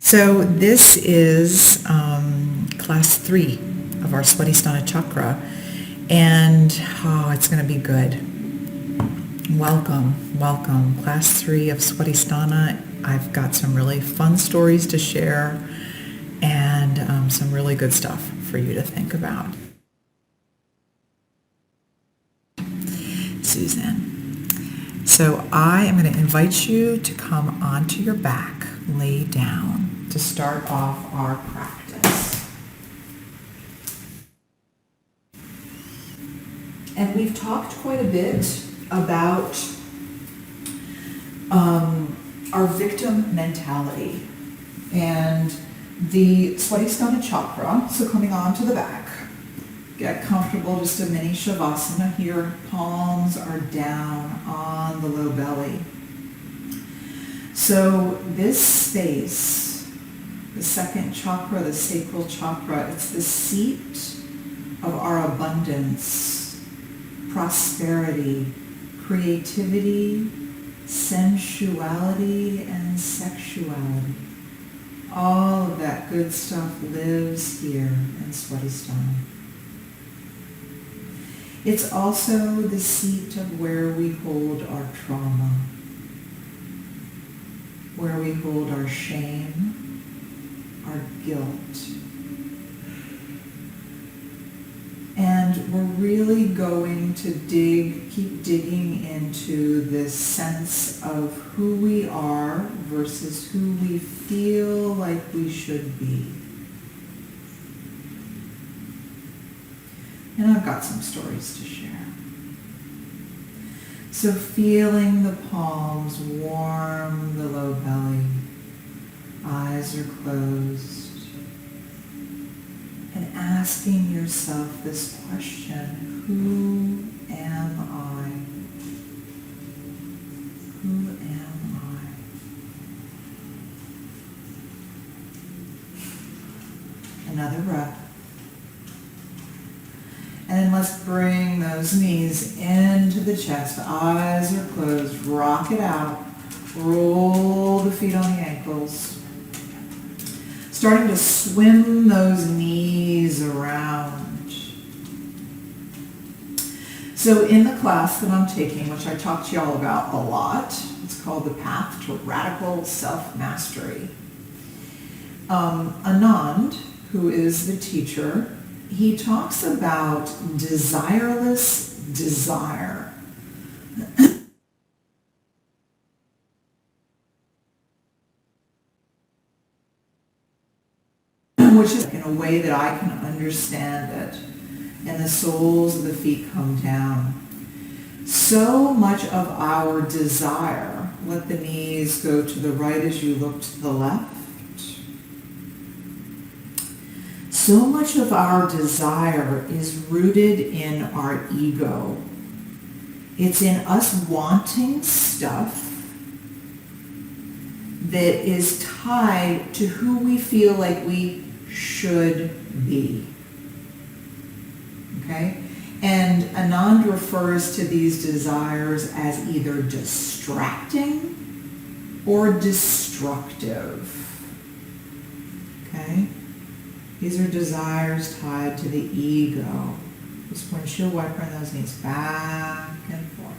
So this is class 3 of our Swadhisthana Chakra, and it's going to be good. Welcome. Class 3 of Swadhisthana. I've got some really fun stories to share and some really good stuff for you to think about. Suzanne. So I am going to invite you to come onto your back, lay down to start off our practice. And we've talked quite a bit about our victim mentality and the Swadhisthana Chakra. So coming onto the back, get comfortable, just a mini Shavasana here. Palms are down on the low belly. So this space, the second chakra, the sacral chakra, it's the seat of our abundance, prosperity, creativity, sensuality, and sexuality. All of that good stuff lives here in Swadhisthana. It's also the seat of where we hold our trauma, where we hold our shame, our guilt. And we're really going to keep digging into this sense of who we are versus who we feel like we should be. And I've got some stories to share. So feeling the palms warm the low belly, eyes are closed, and asking yourself this question, who am I? Who am I? Another breath. And then let's bring those knees into the chest. Eyes are closed. Rock it out. Roll the feet on the ankles. Starting to swim those knees around. So in the class that I'm taking, which I talk to y'all about a lot, it's called The Path to Radical Self-Mastery. Anand, who is the teacher, he talks about desireless desire. Which is in a way that I can understand it. And the soles of the feet come down. So much of our desire, let the knees go to the right as you look to the left. So much of our desire is rooted in our ego. It's in us wanting stuff that is tied to who we feel like we should be. Okay? And Anand refers to these desires as either distracting or destructive. Okay? These are desires tied to the ego. Just windshield wiper on those knees, back and forth.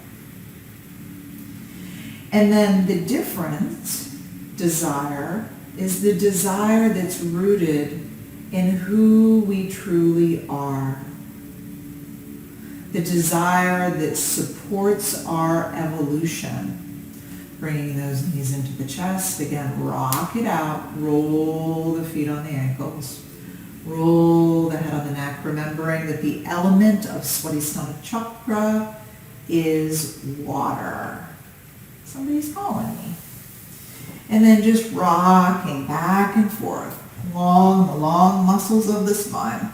And then the different desire is the desire that's rooted in who we truly are. The desire that supports our evolution. Bringing those knees into the chest. Again, rock it out. Roll the feet on the ankles. Roll the head on the neck, remembering that the element of Swadhisthana Chakra is water. Somebody's calling me. And then just rocking back and forth along the long muscles of the spine.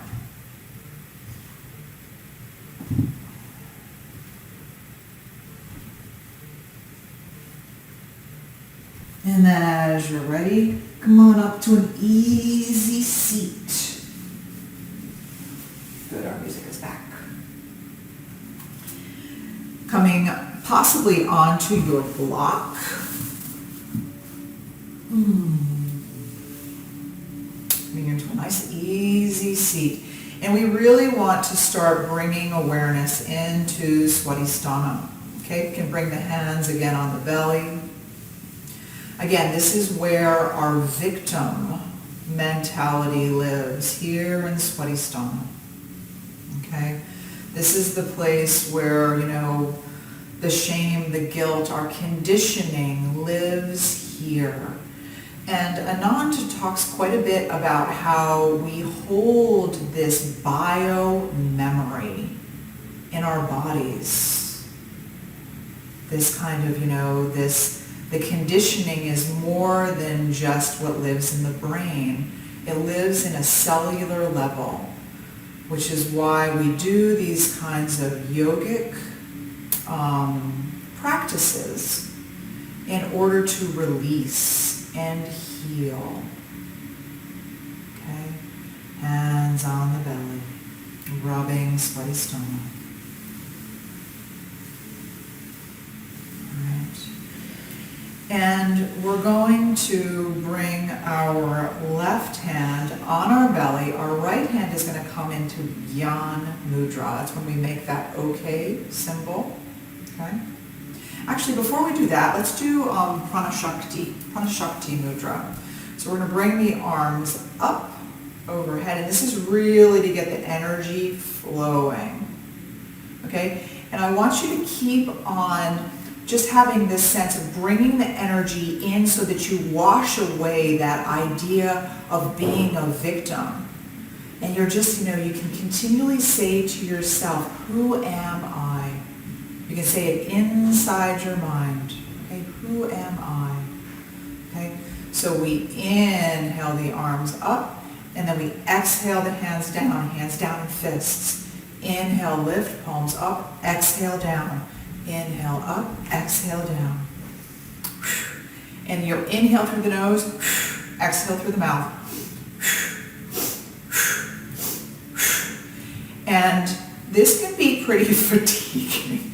And then as you're ready, come on up to an easy seat. Good, our music is back. Coming possibly onto your block. Coming into a nice easy seat. And we really want to start bringing awareness into Swadhisthana. Okay, you can bring the hands again on the belly. Again, this is where our victim mentality lives, here in Swadhisthana. Okay, this is the place where, the shame, the guilt, our conditioning lives here. And Anand talks quite a bit about how we hold this bio-memory in our bodies. This kind of, the conditioning is more than just what lives in the brain. It lives in a cellular level, which is why we do these kinds of yogic practices in order to release and heal. Okay, hands on the belly, rubbing Swadhisthana. All right, and we're going to bring our left hand on our belly. Our right hand is going to come into Gyan Mudra. That's when we make that OK symbol. Okay. Actually, before we do that, let's do Pranashakti Mudra. So we're going to bring the arms up overhead, and this is really to get the energy flowing. Okay? And I want you to keep on just having this sense of bringing the energy in so that you wash away that idea of being a victim. And you're just, you can continually say to yourself, who am I? You can say it inside your mind. Okay, who am I? Okay, so we inhale the arms up, and then we exhale the hands down in fists. Inhale, lift, palms up, exhale down. Inhale up, exhale down. And you inhale through the nose, exhale through the mouth. And this can be pretty fatiguing.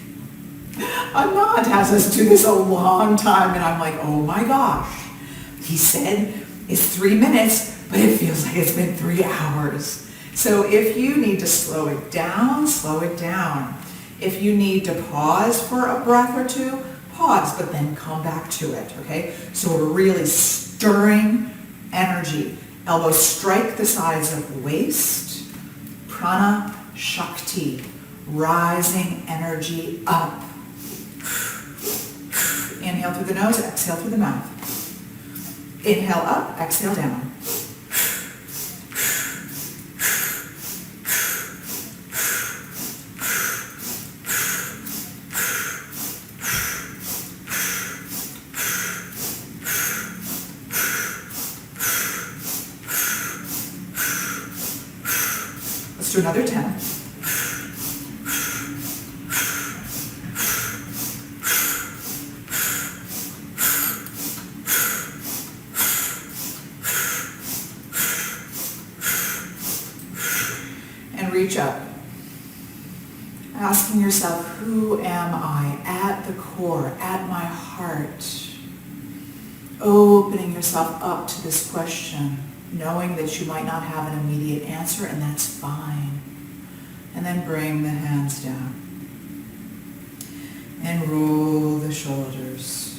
Anand has us do this a long time, and I'm like, oh my gosh. He said it's 3 minutes, but it feels like it's been 3 hours. So if you need to slow it down, slow it down. If you need to pause for a breath or two, pause, but then come back to it, okay? So we're really stirring energy. Elbows strike the sides of the waist. Prana Shakti, rising energy up. Inhale through the nose, exhale through the mouth. Inhale up, exhale down. Let's do another 10. Reach up, asking yourself, who am I at the core, at my heart? Opening yourself up to this question, knowing that you might not have an immediate answer, and that's fine. And then bring the hands down. And roll the shoulders.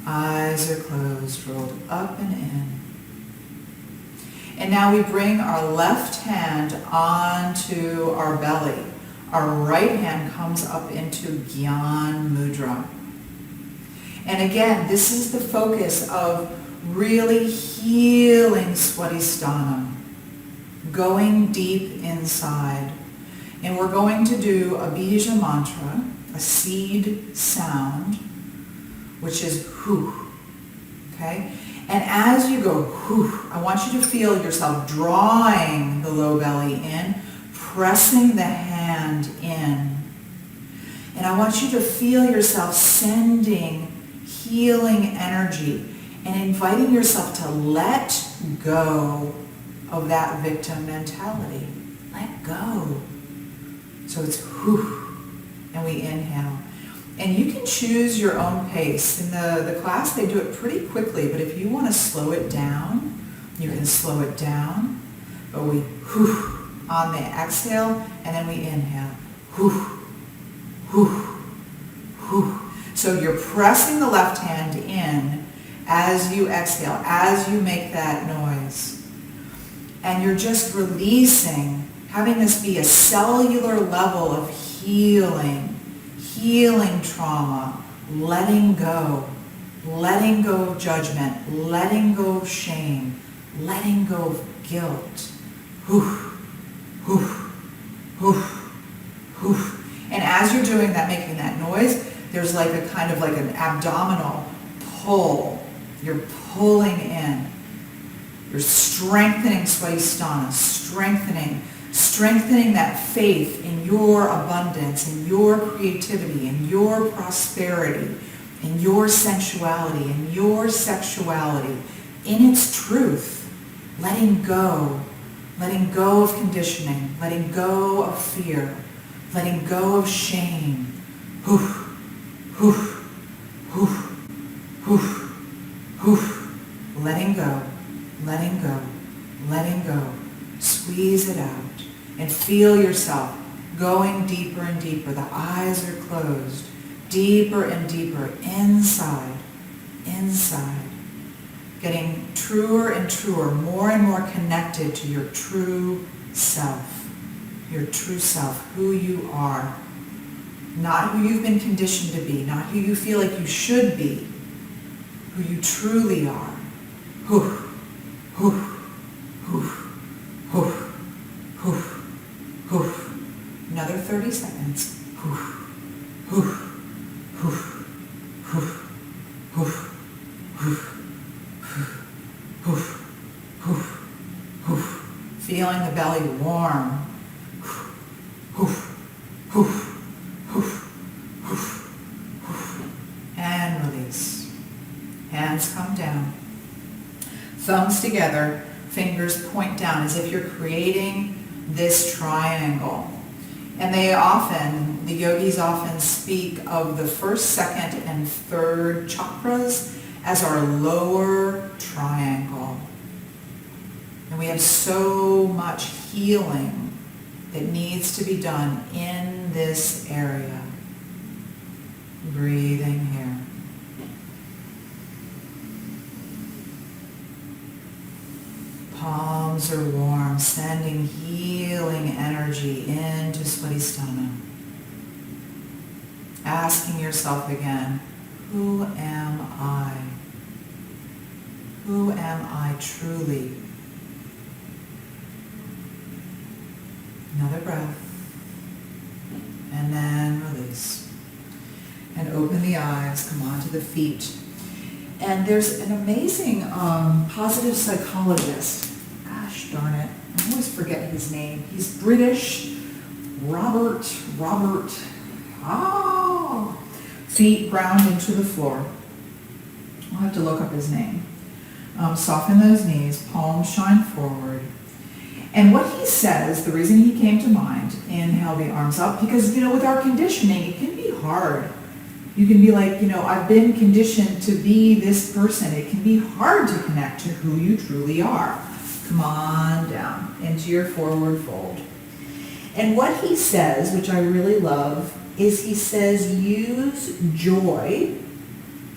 Eyes are closed, rolled up and in. And now we bring our left hand onto our belly. Our right hand comes up into Gyan Mudra. And again, this is the focus of really healing Swadhisthana, going deep inside. And we're going to do a bija mantra, a seed sound, which is hu. Okay? And as you go, whew, I want you to feel yourself drawing the low belly in, pressing the hand in. And I want you to feel yourself sending healing energy and inviting yourself to let go of that victim mentality. Let go. So it's whew, and we inhale. And you can choose your own pace. In the class, they do it pretty quickly, but if you want to slow it down, You can slow it down, but we whew on the exhale, and then we inhale. Whew, whew, whew. So you're pressing the left hand in as you exhale, as you make that noise. And you're just releasing, having this be a cellular level of healing trauma, letting go of judgment, letting go of shame, letting go of guilt. Whew, whew, whew, whew. And as you're doing that, making that noise, there's like a kind of like an abdominal pull. You're pulling in. You're strengthening Swadhisthana, strengthening that faith in your abundance, in your creativity, in your prosperity, in your sensuality, in your sexuality, in its truth, letting go of conditioning, letting go of fear, letting go of shame. Whew, whew, whew, whew, whew. Letting go. Squeeze it out and feel yourself going deeper and deeper. The eyes are closed. Deeper and deeper inside. Getting truer and truer, more and more connected to your true self. Your true self, who you are. Not who you've been conditioned to be, not who you feel like you should be. Who you truly are. Whew, whew, whew, whew, whew, whew. Another 30 seconds. Whew, whew, whew, whew, whew, whew, whew, whew, whew. Feeling the belly warm. Whew, whew, whew, whew, whew. And release. Hands come down. Thumbs together, fingers point down as if you're creating this triangle. And the yogis often speak of the first, second, and third chakras as our lower triangle. And we have so much healing that needs to be done in this area. Breathing here. Palms are warm, sending healing energy into Swadhisthana. Asking yourself again, who am I? Who am I truly? Another breath. And then release. And open the eyes, come onto the feet. And there's an amazing positive psychologist. Gosh darn it, I always forget his name. He's British. Robert. Feet ground into the floor. I'll have to look up his name. Soften those knees, palms shine forward. And what he says, the reason he came to mind, inhale the arms up, because, with our conditioning, it can be hard. You can be like, I've been conditioned to be this person. It can be hard to connect to who you truly are. Come on down into your forward fold. And what he says, which I really love, is he says use joy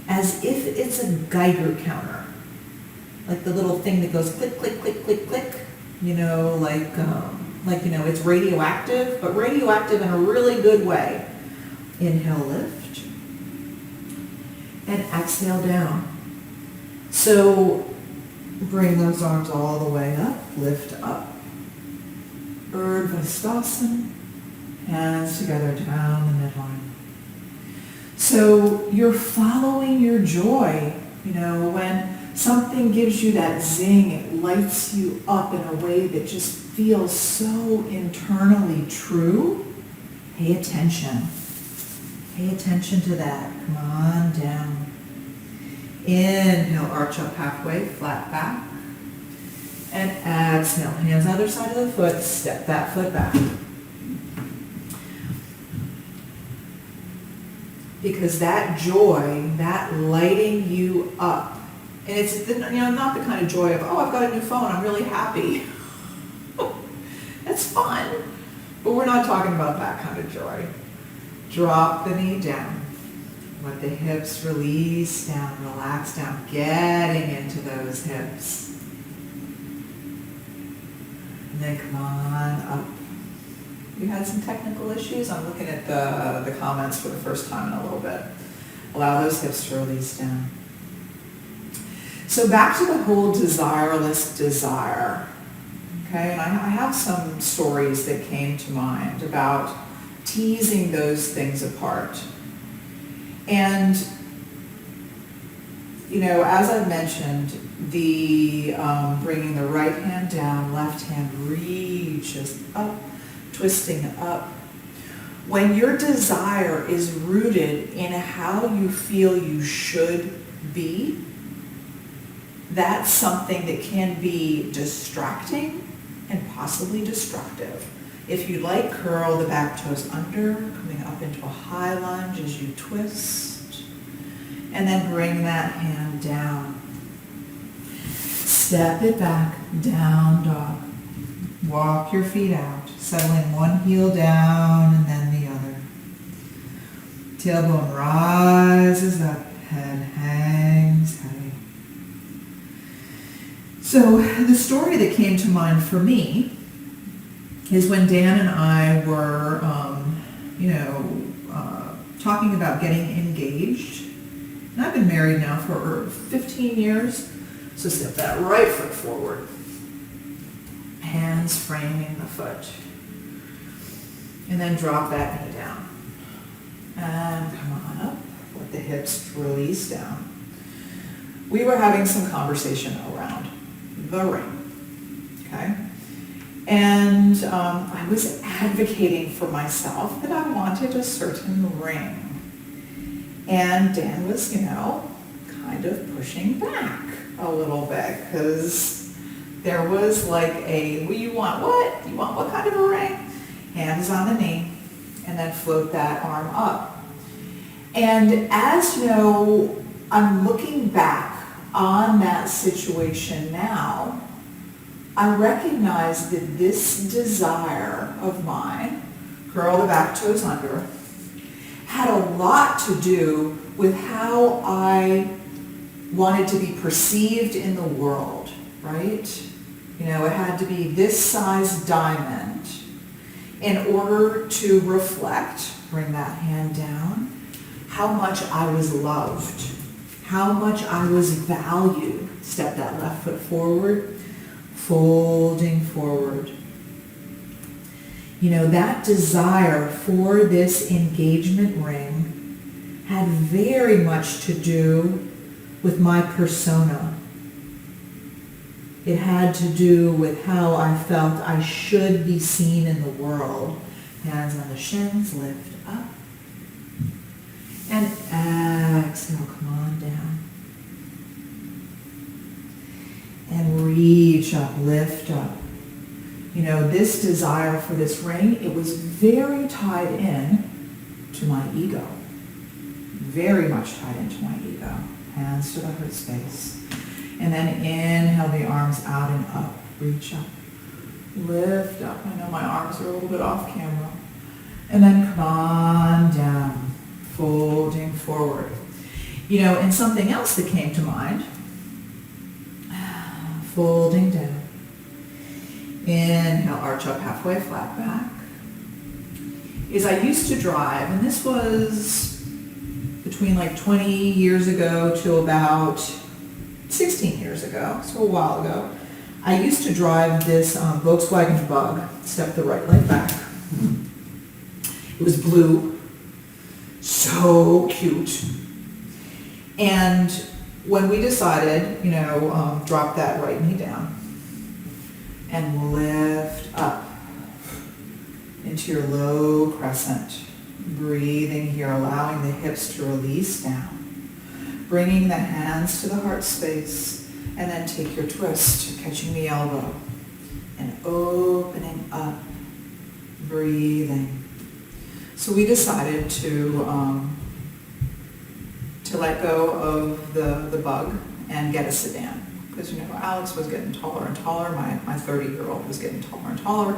as if it's a Geiger counter. Like the little thing that goes click, click, click, click, click. It's radioactive, but radioactive in a really good way. Inhale, lift. And exhale down. So bring those arms all the way up, lift up. Urdhva, hands together down the midline. So you're following your joy. When something gives you that zing, it lights you up in a way that just feels so internally true. Pay attention. Pay attention to that. Come on down. Inhale, arch up halfway, flat back. And exhale, hands other side of the foot, step that foot back. Because that joy, that lighting you up, And it's, not the kind of joy of, oh, I've got a new phone, I'm really happy. That's fun, but we're not talking about that kind of joy. Drop the knee down. Let the hips release down, relax down, getting into those hips. And then come on up. We had some technical issues. I'm looking at the comments for the first time in a little bit. Allow those hips to release down. So back to the whole desireless desire. Okay, and I have some stories that came to mind about teasing those things apart. And, as I mentioned, the bringing the right hand down, left hand reaches up, twisting up. When your desire is rooted in how you feel you should be, that's something that can be distracting and possibly destructive. If you like, curl the back toes under, coming up into a high lunge as you twist, and then bring that hand down. Step it back, down dog. Walk your feet out, settling one heel down and then the other. Tailbone rises up, head hangs heavy. So the story that came to mind for me is when Dan and I were, talking about getting engaged. And I've been married now for 15 years, so step that right foot forward. Hands framing the foot. And then drop that knee down. And come on up, let the hips release down. We were having some conversation around the ring, okay? And I was advocating for myself that I wanted a certain ring. And Dan was, kind of pushing back a little bit because there was like well, you want what? You want what kind of a ring? Hands on the knee, and then float that arm up. And as I'm looking back on that situation now, I recognize that this desire of mine, curl the back toes under, had a lot to do with how I wanted to be perceived in the world, right? It had to be this size diamond in order to reflect, bring that hand down, how much I was loved, how much I was valued. Step that left foot forward, folding forward. That desire for this engagement ring had very much to do with my persona. It had to do with how I felt I should be seen in the world. Hands on the shins, lift up. And exhale, come on down. And reach up, lift up. This desire for this ring, it was very tied in to my ego. Very much tied into my ego. Hands to the heart space. And then inhale the arms out and up. Reach up. Lift up. I know my arms are a little bit off camera. And then come on down. Folding forward. And something else that came to mind. Folding down. Inhale, arch up halfway, flat back. Is I used to drive, and this was between like 20 years ago to about 16 years ago, so a while ago. I used to drive this Volkswagen Bug. Step the right leg back. It was blue, so cute. And when we decided, drop that right knee down and lift up into your low crescent. Breathing here, allowing the hips to release down. Bringing the hands to the heart space, and then take your twist, catching the elbow, and opening up, breathing. So we decided to let go of the bug and get a sedan. Because, Alex was getting taller and taller. My 30-year-old was getting taller and taller.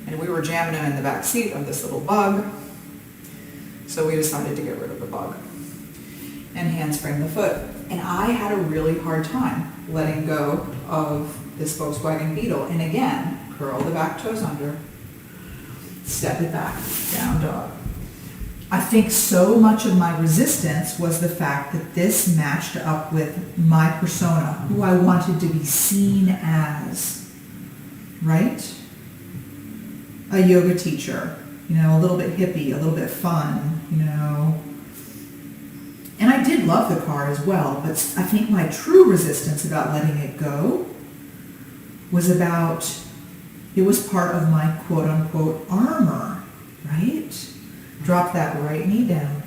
And we were jamming him in the back seat of this little Bug. So we decided to get rid of the Bug and handspring the foot. And I had a really hard time letting go of this Volkswagen Beetle. And again, curl the back toes under, step it back, down dog. I think so much of my resistance was the fact that this matched up with my persona, who I wanted to be seen as, right? A yoga teacher, a little bit hippie, a little bit fun, And I did love the car as well, but I think my true resistance about letting it go was it was part of my quote-unquote armor, right? Drop that right knee down,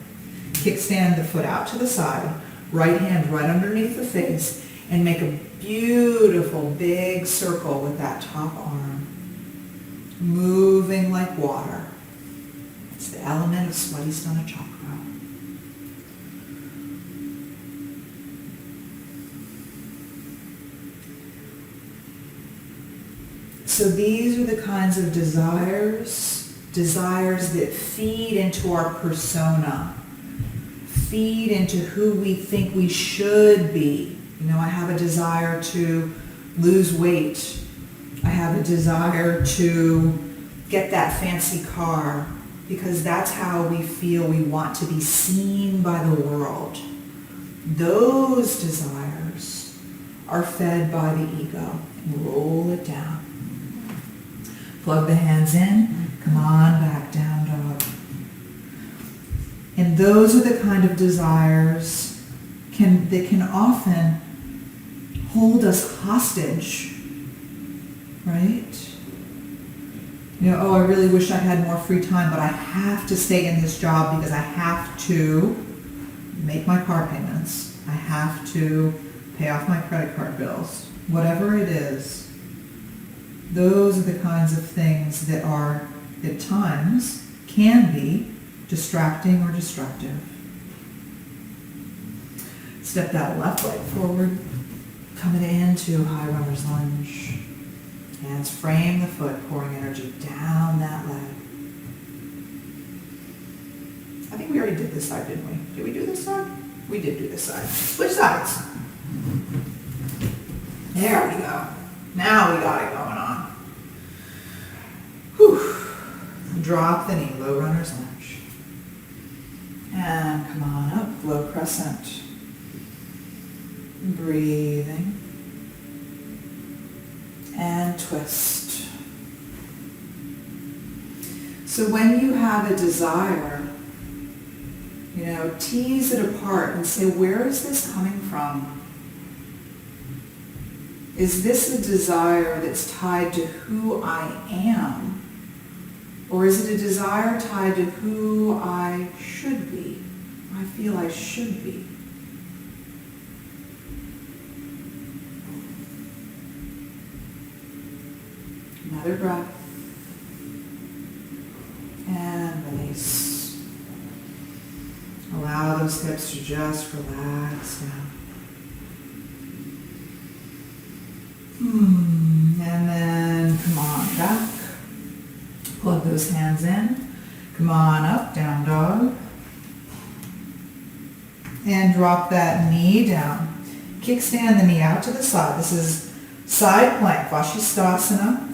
kickstand the foot out to the side, right hand right underneath the face, and make a beautiful big circle with that top arm, moving like water. It's the element of Swadhisthana Chakra. So these are the kinds of desires that feed into our persona, feed into who we think we should be. I have a desire to lose weight. I have a desire to get that fancy car because that's how we feel we want to be seen by the world. Those desires are fed by the ego. And roll it down. Plug the hands in. Come on back down, dog. And those are the kind of desires that can often hold us hostage, right? I really wish I had more free time, but I have to stay in this job because I have to make my car payments. I have to pay off my credit card bills. Whatever it is, those are the kinds of things that are, at times, can be distracting or destructive. Step that left leg forward, coming into high runner's lunge. Hands frame the foot, pouring energy down that leg. I think we already did this side, didn't we? Did we do this side? We did do this side. Switch sides. There we go. Now we got it going on. Whew. Drop the knee, low runner's lunge. And come on up, low crescent. Breathing. And twist. So when you have a desire, tease it apart and say, where is this coming from? Is this a desire that's tied to who I am? Or is it a desire tied to who I should be? I feel I should be. Another breath. And release. Allow those hips to just relax down. And then come on back. Plug those hands in. Come on up, down dog. And drop that knee down. Kickstand the knee out to the side. This is side plank, Vashisthasana,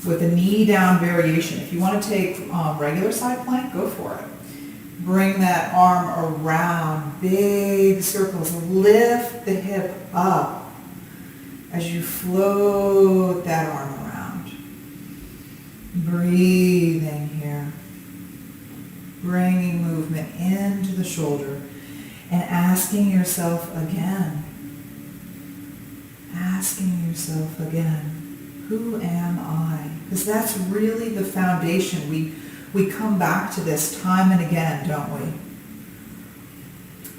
with a knee down variation. If you want to take regular side plank, go for it. Bring that arm around, big circles. Lift the hip up as you float that arm around. Breathing here. Bringing movement into the shoulder and asking yourself again, who am I? Because that's really the foundation. We come back to this time and again, don't we?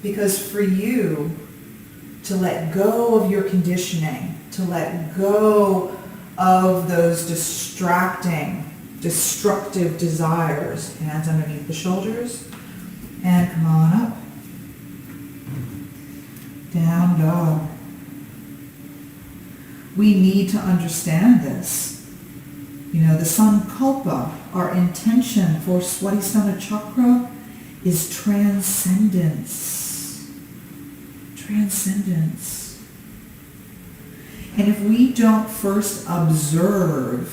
Because for you to let go of your conditioning, to let go of those distracting, destructive desires, hands underneath the shoulders, and come on up. Down dog. We need to understand this. You know, the sankalpa, our intention for Swadhisthana Chakra, is transcendence. Transcendence. And if we don't first observe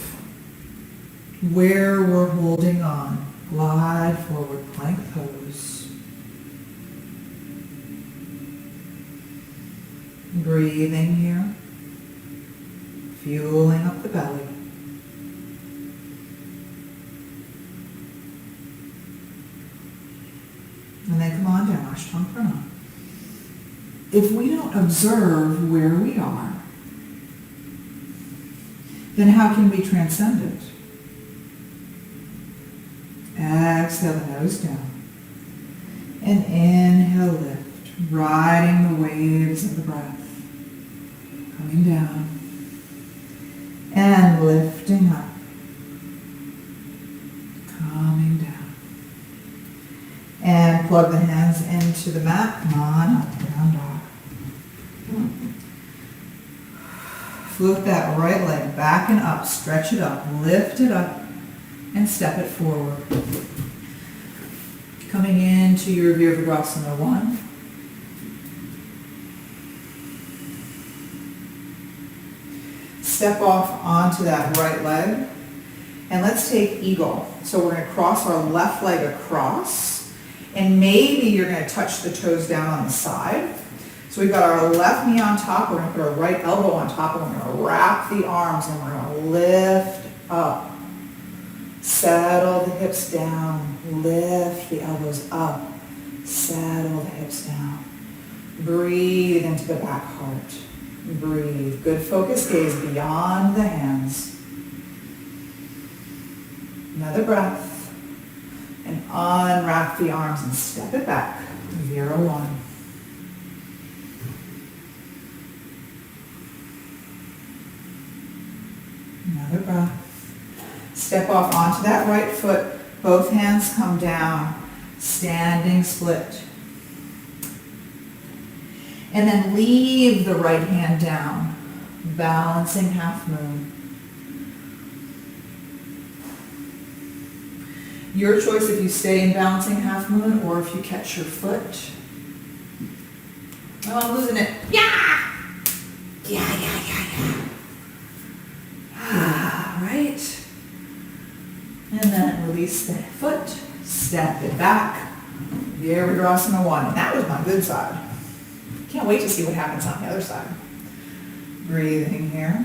where we're holding on, glide forward, plank pose. Breathing here, fueling up the belly. And then come on down, Ashtanga. If we don't observe where we are, then how can we transcend it? Exhale the nose down. And inhale, lift, riding the waves of the breath. Coming down. And lifting up. Coming down. And plug the hands into the mat. Come on up, down dog. Float that right leg back and up. Stretch it up. Lift it up. And step it forward. Coming into your Virabhadrasana 1. Step off onto that right leg. And let's take eagle. So we're going to cross our left leg across. And maybe you're going to touch the toes down on the side. So we've got our left knee on top. We're going to put our right elbow on top. And we're going to wrap the arms and we're going to lift up. Settle the hips down, lift the elbows up, settle the hips down. Breathe into the back heart. Breathe. Good focus gaze beyond the hands. Another breath. And unwrap the arms and step it back. Vira 1. Another breath. Step off onto that right foot. Both hands come down. Standing split. And then leave the right hand down. Balancing half moon. Your choice if you stay in balancing half moon or if you catch your foot. Oh, I'm losing it. Yeah! Yeah. Right. And then release the foot, step it back. Virabhadrasana 1. And that was my good side. Can't wait to see what happens on the other side. Breathing here.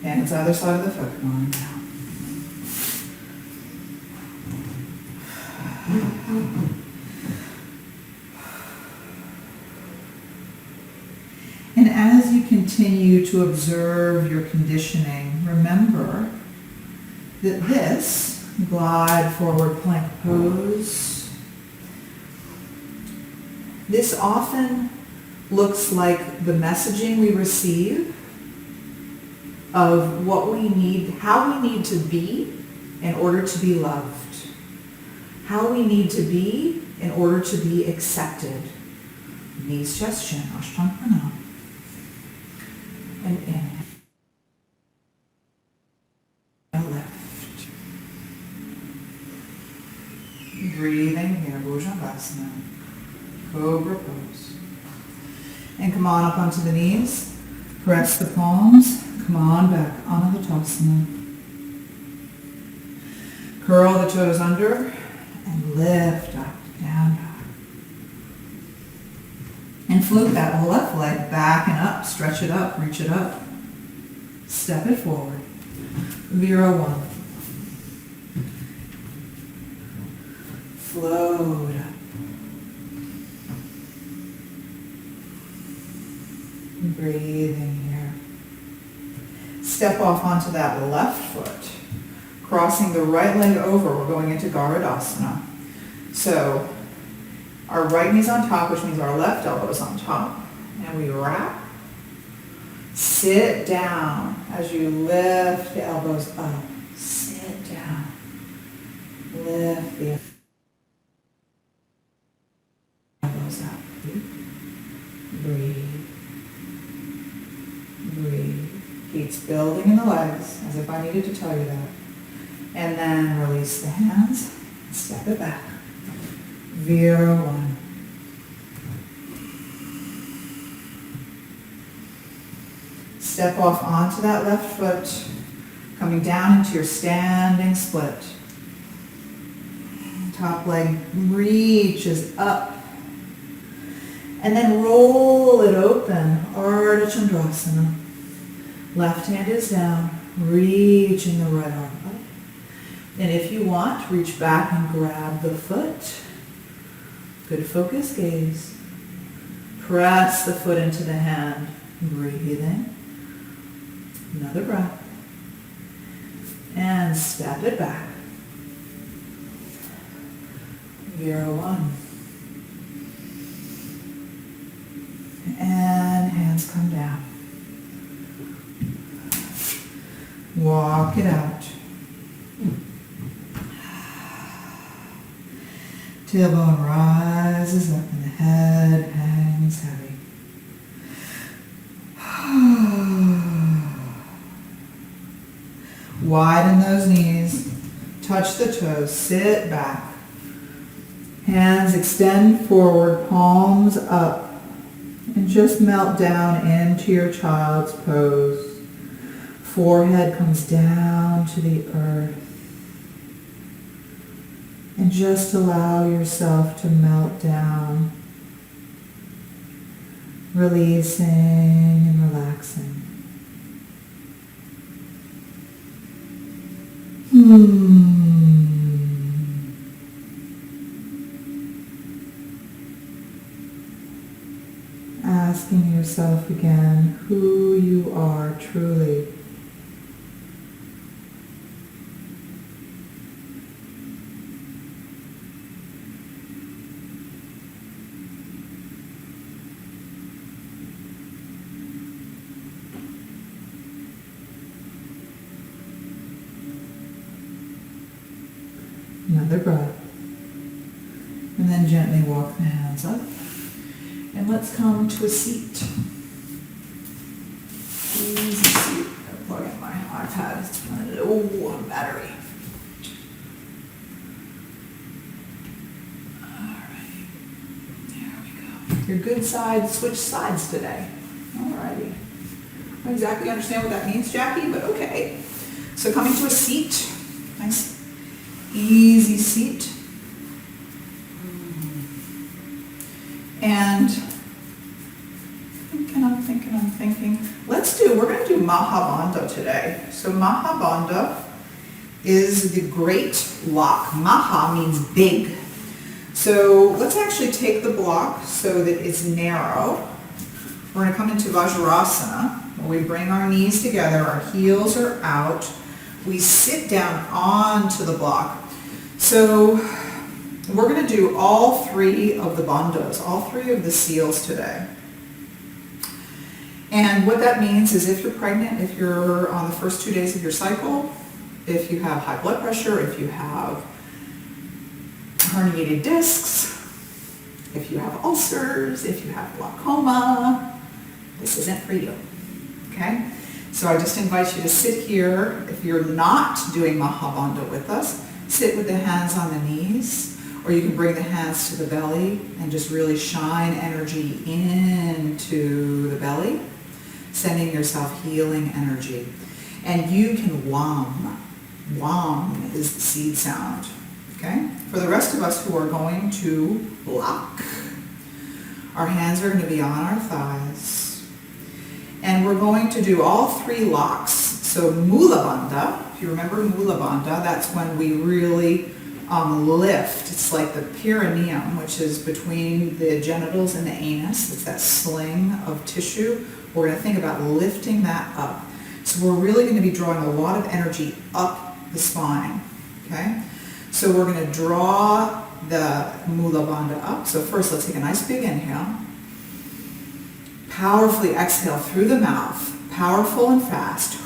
And it's the other side of the foot. Come on down. And as you continue to observe your conditioning, remember that this glide forward plank pose, this often looks like the messaging we receive of what we need, how we need to be in order to be loved, how we need to be in order to be accepted. Knees, chest, chin, Ashtanga. And inhale. Lift. Breathing here, Bhujangasana. Cobra pose. And come on up onto the knees. Press the palms. Come on back, Anahatasana. Curl the toes under and lift up, down, dog. And float that left leg back and up. Stretch it up, reach it up. Step it forward. Vira 1. Float up. Breathing here. Step off onto that left foot. Crossing the right leg over, we're going into Garrison-Brook. So our right knee's on top, which means our left elbow is on top. And we wrap. Sit down as you lift the elbows up. Sit down. Lift the elbows up. Breathe. Breathe. Feet's building in the legs, as if I needed to tell you that. And then release the hands, step it back. Virya-1. Step off onto that left foot, coming down into your standing split. Top leg reaches up. And then roll it open, Ardha Chandrasana. Left hand is down, reaching the right arm up. And if you want, reach back and grab the foot. Good focus gaze. Press the foot into the hand. Breathe in. Another breath. And step it back. Virya-1. And hands come down. Walk it out. Tailbone rises up and the head hangs heavy. Widen those knees. Touch the toes. Sit back. Hands extend forward, palms up. And just melt down into your child's pose. Forehead comes down to the earth. And just allow yourself to melt down. Releasing and relaxing. Asking yourself again who you are truly. Another breath. And then gently walk the hands up. And let's come to a seat. Easy seat. I'll plug in my iPad. It's running low on battery. Alright. There we go. Your good side, switch sides today. Alrighty. I don't exactly understand what that means, Jackie, but okay. So coming to a seat. Nice, easy seat. And I'm thinking, we're going to do Mahabandha today. So Mahabandha is the great lock. Maha means big. So let's actually take the block so that it's narrow. We're going to come into Vajrasana, where we bring our knees together, our heels are out. We sit down onto the block. So we're going to do all three of the bandhas, all three of the seals today. And what that means is if you're pregnant, if you're on the first 2 days of your cycle, if you have high blood pressure, if you have herniated discs, if you have ulcers, if you have glaucoma, this isn't for you, okay? So I just invite you to sit here. If you're not doing Mahabandha with us, sit with the hands on the knees, or you can bring the hands to the belly and just really shine energy into the belly, sending yourself healing energy. And you can wham. Wham is the seed sound, okay? For the rest of us who are going to block, our hands are going to be on our thighs. And we're going to do all three locks. So Mula Bandha, if you remember Mula Bandha, that's when we really lift. It's like the perineum, which is between the genitals and the anus. It's that sling of tissue. We're going to think about lifting that up. So we're really going to be drawing a lot of energy up the spine, okay? So we're going to draw the Mula Bandha up. So first, let's take a nice big inhale. Powerfully exhale through the mouth, powerful and fast.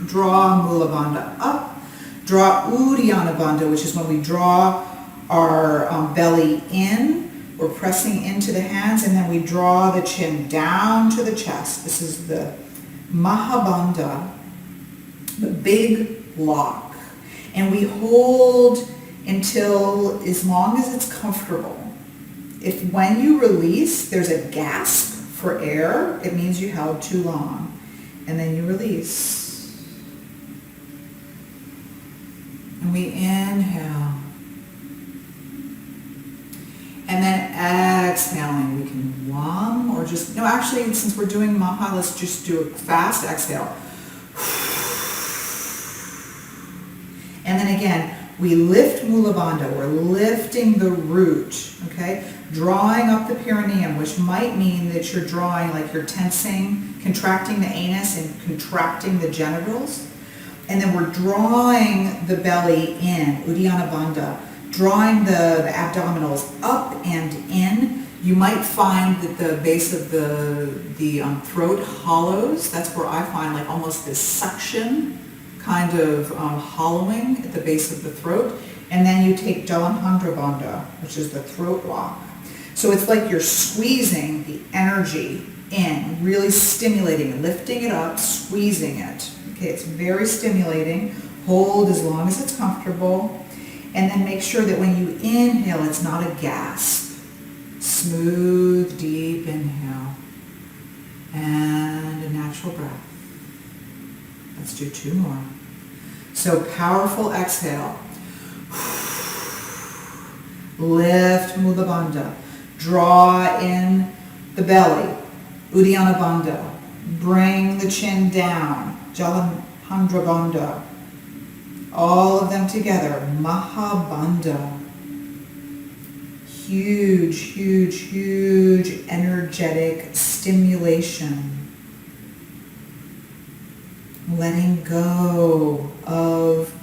Draw Mula Bandha up. Draw Uddiyana Bandha, which is when we draw our belly in. We're pressing into the hands, and then we draw the chin down to the chest. This is the Mahabandha, the big lock. And we hold until as long as it's comfortable. If when you release, there's a gasp for air, it means you held too long. And then you release. And we inhale. And then exhaling, we can one or just, no, actually, since we're doing Maha, let's just do a fast exhale. And then again, we lift Mula Bandha, we're lifting the root, okay? Drawing up the perineum, which might mean that you're drawing, like you're tensing, contracting the anus and contracting the genitals. And then we're drawing the belly in, Uddiyana Bandha, drawing the abdominals up and in. You might find that the base of the throat hollows. That's where I find like almost this suction kind of hollowing at the base of the throat. And then you take Jalandhara Bandha, which is the throat lock. So it's like you're squeezing the energy in, really stimulating, lifting it up, squeezing it. Okay, it's very stimulating. Hold as long as it's comfortable. And then make sure that when you inhale, it's not a gasp. Smooth, deep inhale. And a natural breath. Let's do 2 more. So powerful exhale. Lift Mula Bandha. Draw in the belly. Uddiyana Bandha. Bring the chin down. Jalandhara Bandha. All of them together. Mahabandha. Huge, huge, huge energetic stimulation. Letting go of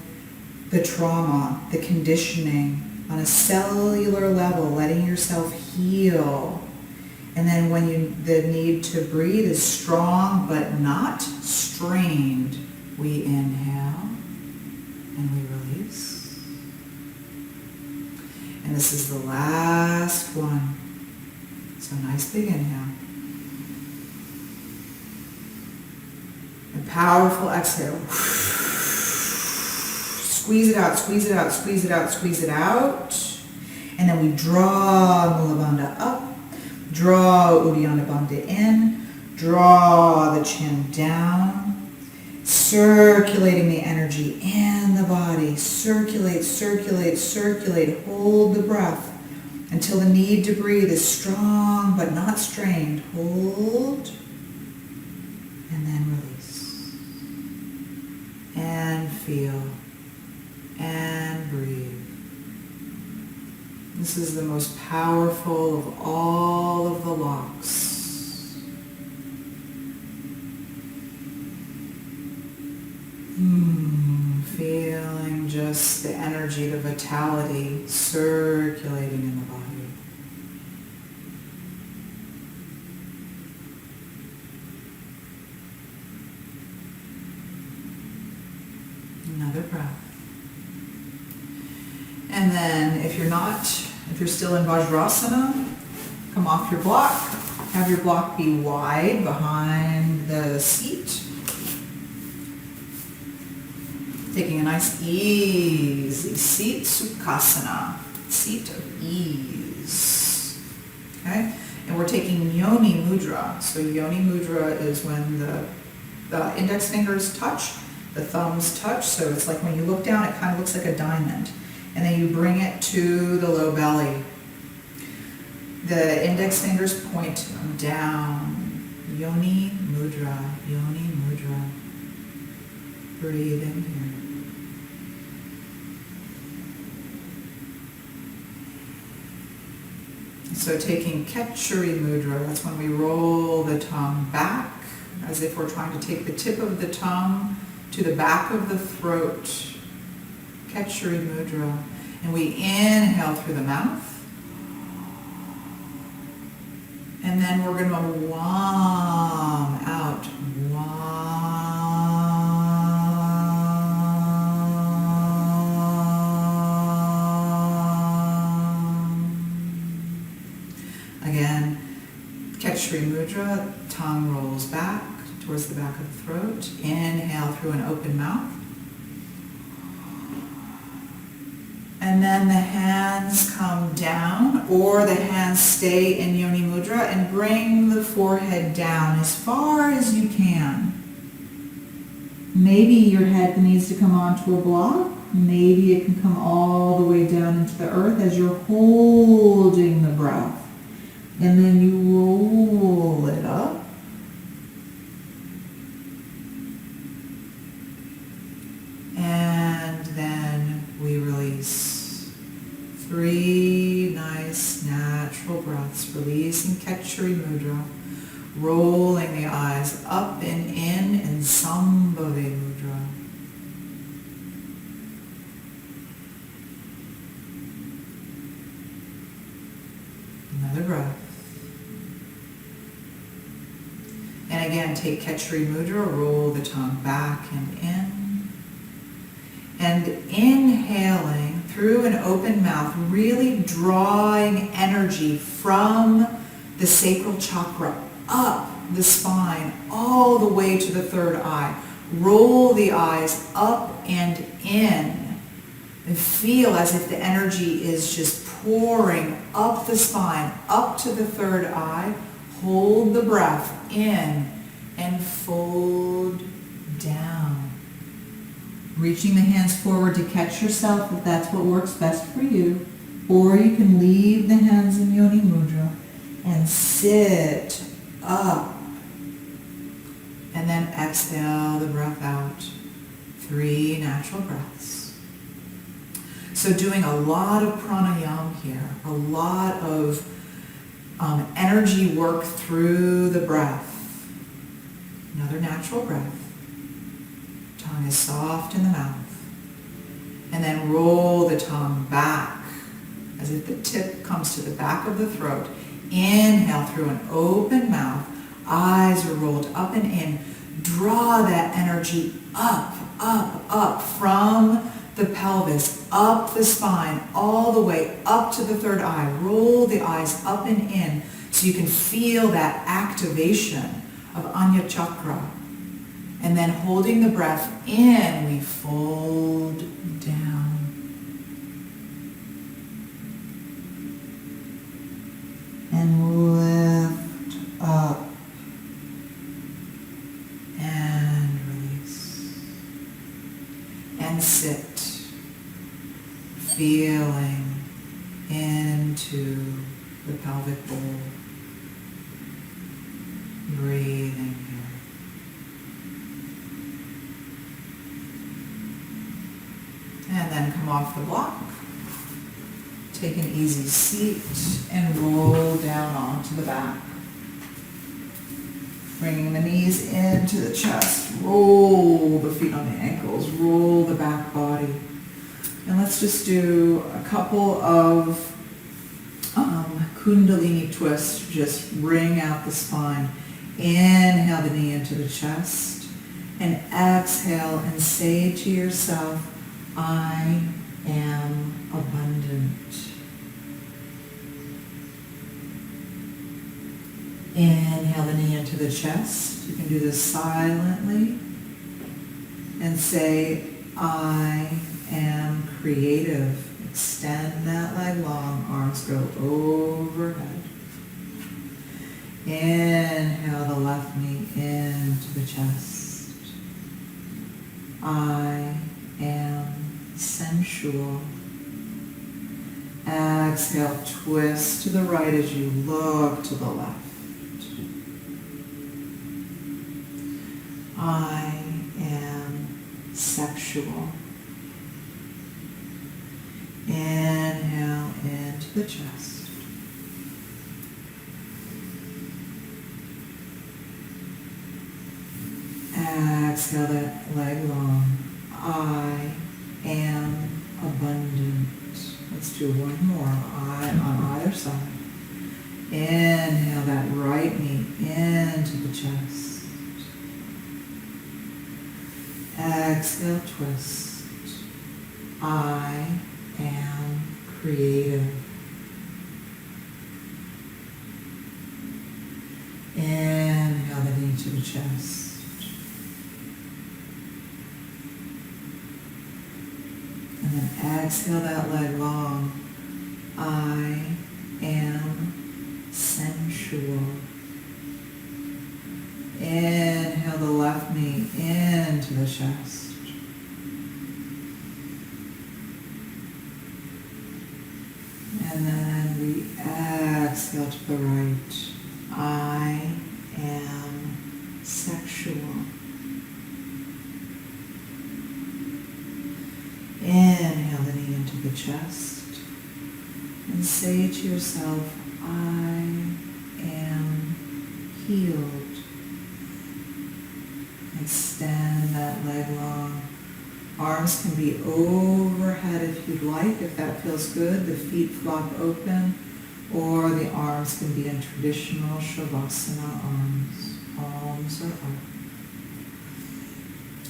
the trauma, the conditioning on a cellular level, letting yourself heal. And then when the need to breathe is strong but not strained, we inhale and we release. And this is the last one. So nice big inhale. And powerful exhale. Squeeze it out, squeeze it out, squeeze it out, squeeze it out. And then we draw Mula Bandha up. Draw Uddiyana Bandha in. Draw the chin down. Circulating the energy in the body. Circulate, circulate, circulate. Hold the breath until the need to breathe is strong but not strained. Hold. And then release. And feel. And breathe. This is the most powerful of all of the locks. Feeling just the energy, the vitality circulating in the body. Another breath. And then if you're still in Vajrasana, come off your block. Have your block be wide behind the seat. Taking a nice easy seat, Sukhasana, seat of ease. Okay? And we're taking Yoni Mudra. So Yoni Mudra is when the index fingers touch, the thumbs touch. So it's like when you look down, it kind of looks like a diamond. And then you bring it to the low belly. The index fingers point down. Yoni Mudra, Yoni Mudra. Breathe in here. So taking Ketchari Mudra, that's when we roll the tongue back, as if we're trying to take the tip of the tongue to the back of the throat. Ketchari Mudra. And we inhale through the mouth. And then we're going to wam out. Again, Ketchari Mudra, tongue rolls back, towards the back of the throat. Inhale through an open mouth. And then the hands come down, or the hands stay in Yoni Mudra, and bring the forehead down as far as you can. Maybe your head needs to come onto a block. Maybe it can come all the way down into the earth as you're holding the breath. And then you roll it up. And then we release. 3 nice natural breaths, releasing Kechari Mudra, rolling the eyes up and in Sambhave Mudra. Another breath. And again, take Kechari Mudra, roll the tongue back and in. And inhaling through an open mouth, really drawing energy from the sacral chakra up the spine, all the way to the third eye. Roll the eyes up and in. And feel as if the energy is just pouring up the spine, up to the third eye. Hold the breath in and fold down. Reaching the hands forward to catch yourself if that's what works best for you. Or you can leave the hands in Yoni Mudra and sit up. And then exhale the breath out. 3 natural breaths. So doing a lot of pranayama here, a lot of energy work through the breath. Another natural breath. Tongue is soft in the mouth. And then roll the tongue back as if the tip comes to the back of the throat. Inhale through an open mouth. Eyes are rolled up and in. Draw that energy up, up, up from the pelvis, up the spine, all the way up to the third eye. Roll the eyes up and in so you can feel that activation of Anya Chakra. And then holding the breath in, we fold down. And lift up. And release. And sit. Feeling into the pelvic bowl. Breathing here. And then come off the block. Take an easy seat and roll down onto the back. Bringing the knees into the chest. Roll the feet on the ankles. Roll the back body. And let's just do a couple of Kundalini twists. Just bring out the spine. Inhale the knee into the chest. And exhale and say to yourself, I am abundant. Inhale the knee into the chest. You can do this silently. And say, I am creative. Extend that leg long. Arms go overhead. Inhale the left knee into the chest. I am sensual. Exhale, twist to the right as you look to the left. I am sexual. Inhale into the chest. Exhale that leg long. I am abundant. Let's do one more. I on either side. Inhale that right knee into the chest. Exhale, twist. I am creative. Inhale the knee to the chest. then exhale that leg long. I am sensual. Inhale the left knee into the chest. And then we exhale to the right. I am sexual. Inhale the knee into the chest. And say to yourself, I am healed. Extend that leg long. Arms can be overhead if you'd like, if that feels good. The feet flop open, or the arms can be in traditional Shavasana arms. Palms are up.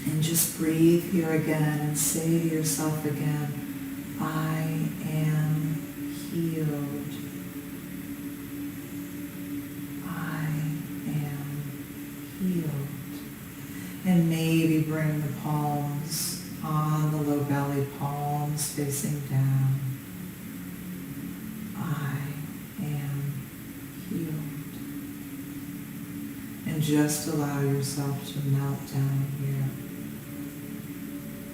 And just breathe here again and say to yourself again, I am healed. I am healed. And maybe bring the palms on the low belly, palms facing down. I am healed. And just allow yourself to melt down here.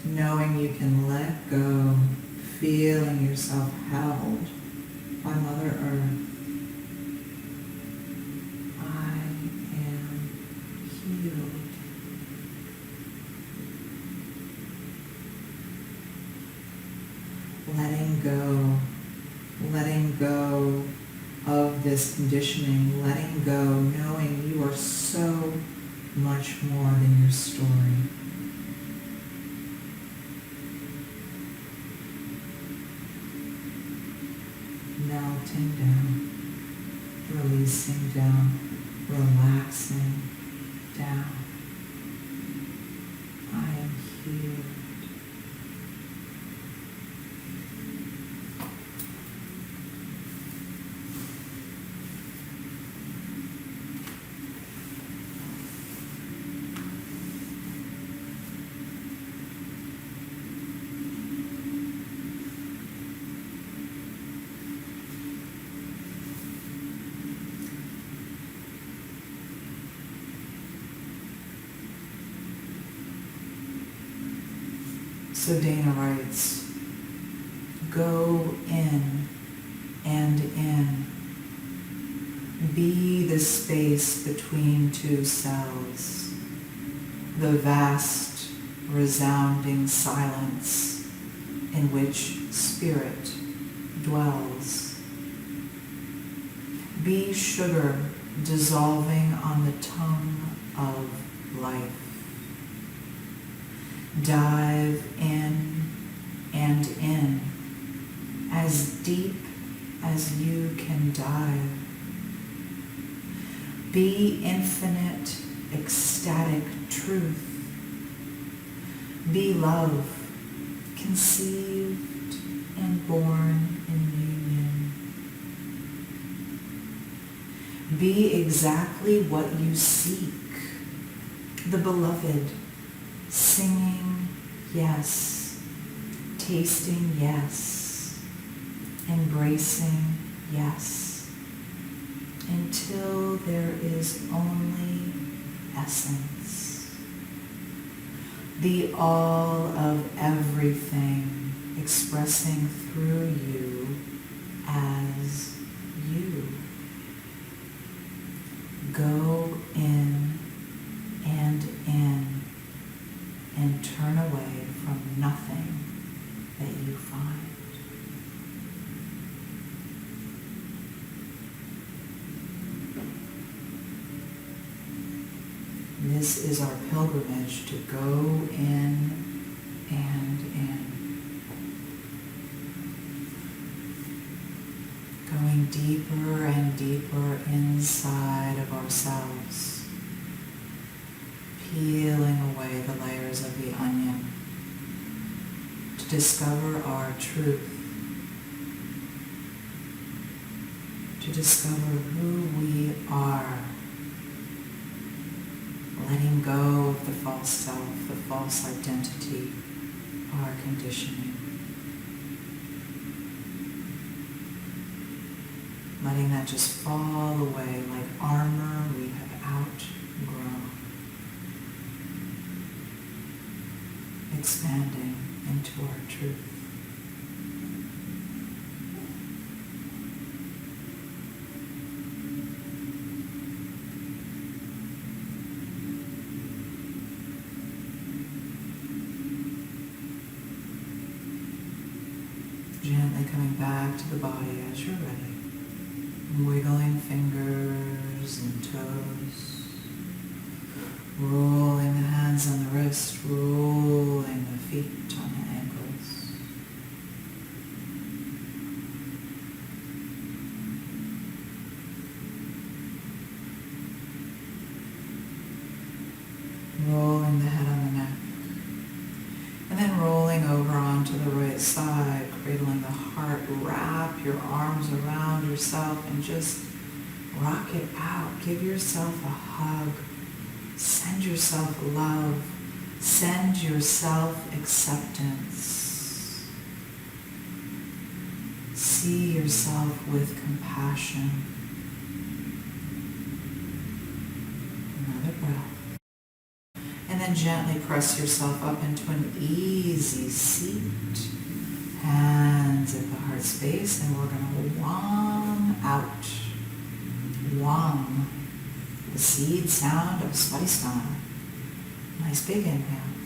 Knowing you can let go, feeling yourself held by Mother Earth. I am healed. Letting go of this conditioning, letting go, knowing you are so much more than your story. Melting down, releasing down, relaxing down. I am healed. So Dana writes, go in and in. Be the space between two selves, the vast, resounding silence in which spirit dwells. Be sugar dissolving on the tongue of life. Dive in and in, as deep as you can dive. Be infinite, ecstatic truth. Be love, conceived and born in union. Be exactly what you seek, the beloved, singing yes, tasting yes, embracing yes, until there is only essence. The all of everything expressing through you as you. Go in and turn away from nothing that you find. This is our pilgrimage to go in and in. Going deeper and deeper inside of ourselves. Peeling away the layers of the onion to discover our truth, to discover who we are, letting go of the false self, the false identity, our conditioning. letting that just fall away like armor we have outgrown. Expanding into our truth. Gently coming back to the body as you're ready. Wiggling fingers and toes. Rolling the hands on the wrist, rolling the feet on the ankles. Rolling the head on the neck. And then rolling over onto the right side, cradling the heart. Wrap your arms around yourself and just rock it out. Give yourself a hug. Send yourself love. Send yourself acceptance. See yourself with compassion. Another breath. And then gently press yourself up into an easy seat. Hands at the heart space, and we're going to wang out. Wang. The seed sound of Swadhisthana. Nice big inhale.